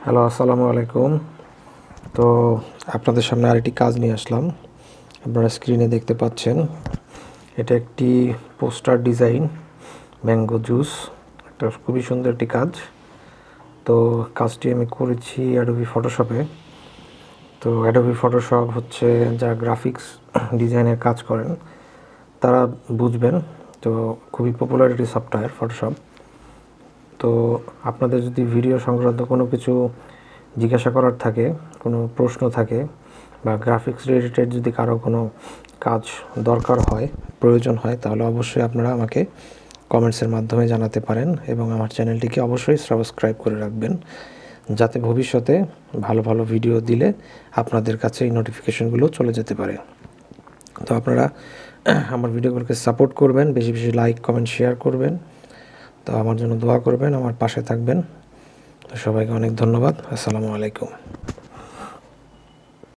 Hello, আসসালামু আলাইকুম। তো আপনাদের সামনে আরেকটি কাজ নিয়ে আসলাম। আপনারা স্ক্রিনে দেখতে পাচ্ছেন, এটা একটি পোস্টার ডিজাইন, ম্যাঙ্গো জুস। একটা খুবই সুন্দর একটি কাজ। তো কাজটি আমি করেছি অ্যাডোবি ফটোশপে। তো অ্যাডোবি ফটোশপ হচ্ছে যারা গ্রাফিক্স ডিজাইনের কাজ করেন তারা বুঝবেন। তো খুবই পপুলার একটি সফটওয়্যার ফটোশপ। তো আপনাদের যদি ভিডিও সংক্রান্ত কোনো কিছু জিজ্ঞাসা করার থাকে, কোনো প্রশ্ন থাকে, বা গ্রাফিক্স রিলেটেড যদি কারো কোনো কাজ দরকার হয়, প্রয়োজন হয়, তাহলে অবশ্যই আপনারা আমাকে কমেন্টসের মাধ্যমে জানাতে পারেন এবং আমার চ্যানেলটিকে অবশ্যই সাবস্ক্রাইব করে রাখবেন, যাতে ভবিষ্যতে ভালো ভালো ভিডিও দিলে আপনাদের কাছে এই নোটিফিকেশনগুলো চলে যেতে পারে। তো আপনারা আমার ভিডিওগুলোকে সাপোর্ট করবেন, বেশি বেশি লাইক, কমেন্ট, শেয়ার করবেন। তো আমার জন্য দোয়া করবেন, আমার পাশে থাকবেন। তো সবাইকে অনেক ধন্যবাদ। আসসালামু আলাইকুম।